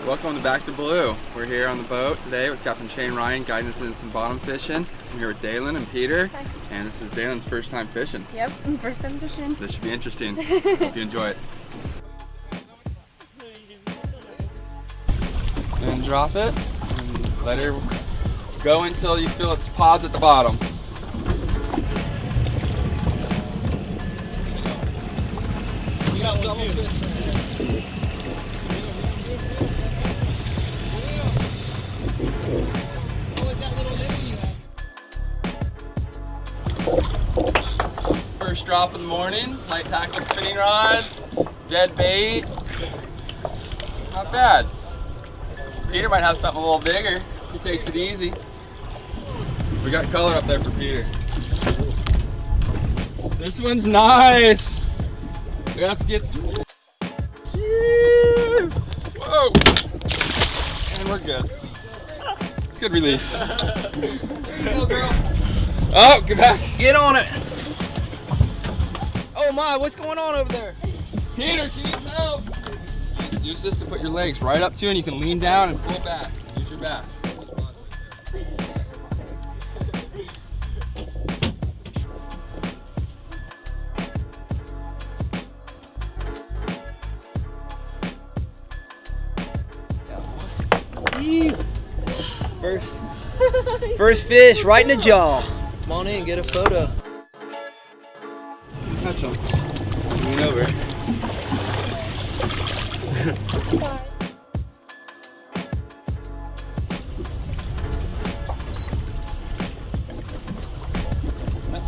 Welcome to Back to Blue. We're here on the boat today with Captain Shane Ryan guiding us into some bottom fishing. I'm here with Dalen and Peter. Hi. And this is Dalen's first time fishing. Yep, first time fishing. This should be interesting. Hope you enjoy it. Then drop it and let her go until you feel its paws at the bottom. You got double fish. First drop of the morning, light tackle spinning rods, dead bait. Not bad. Peter might have something a little bigger. He takes it easy. We got color up there for Peter. This one's nice. We have to get some. Whoa! And we're good. Good release. There you go, girl. Oh, get back. Get on it. Oh my, what's going on over there? Peter, she needs help. Use this to put your legs right up to and you can lean down and pull back. Use your back. First fish right in the jaw. Come on in, get a photo. Touch them. Lean over.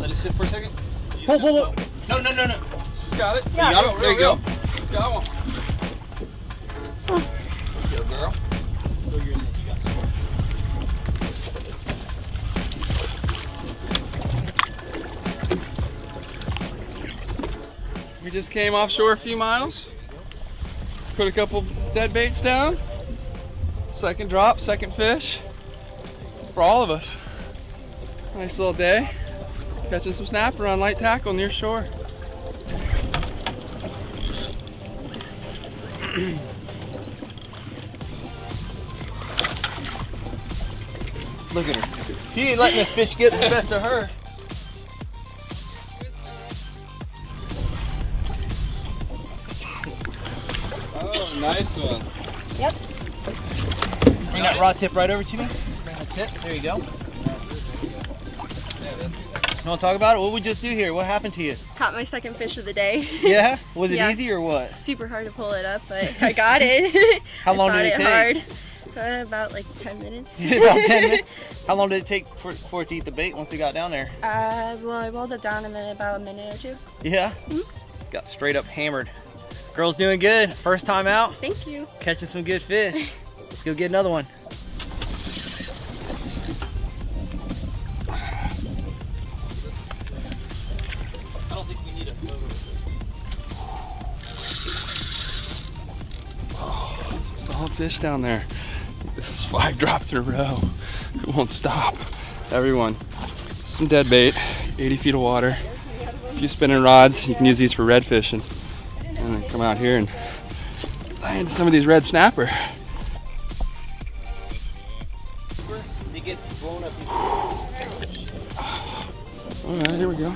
Let it sit for a second. Pull. No. Got it. Yeah, You got it. There you go. Got one. Good girl. We just came offshore a few miles. Put a couple dead baits down. Second drop, second fish for all of us. Nice little day. Catching some snapper on light tackle near shore. Look at her. She ain't letting this fish get the best of her. Oh, nice one. Yep. Bring that rod tip right over to me. Bring the tip. There you go. You want to talk about it? What we just do here? What happened to you? Caught my second fish of the day. Yeah? Was it Yeah. easy or what? Super hard to pull it up, but I got it. How long I did it fought take? hard. About like 10 minutes. About 10 minutes. How long did it take for it to eat the bait once it got down there? Well, I rolled it down in about a minute or two. Yeah? Got straight up hammered. Girl's doing good. First time out. Thank you. Catching some good fish. Let's go get another one. I don't think we need a Solid fish down there. This is 5 drops in a row. It won't stop. Everyone, some dead bait, 80 feet of water, a few spinning rods. You can use these for red fishing. And then come out here and land some of these red snapper. They get blown up. All right, here we go.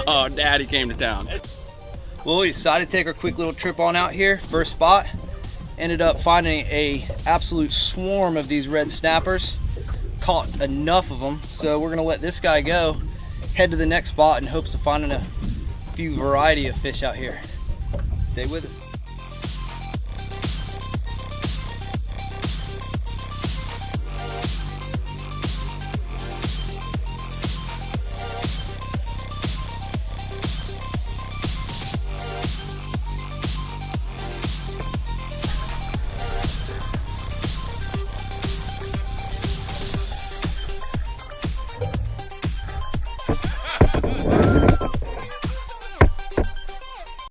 Oh, Daddy came to town. Well, we decided to take our quick little trip on out here. First spot. Ended up finding a absolute swarm of these red snappers. Caught enough of them, so we're gonna let this guy go. Head to the next spot in hopes of finding a few variety of fish out here. Stay with us.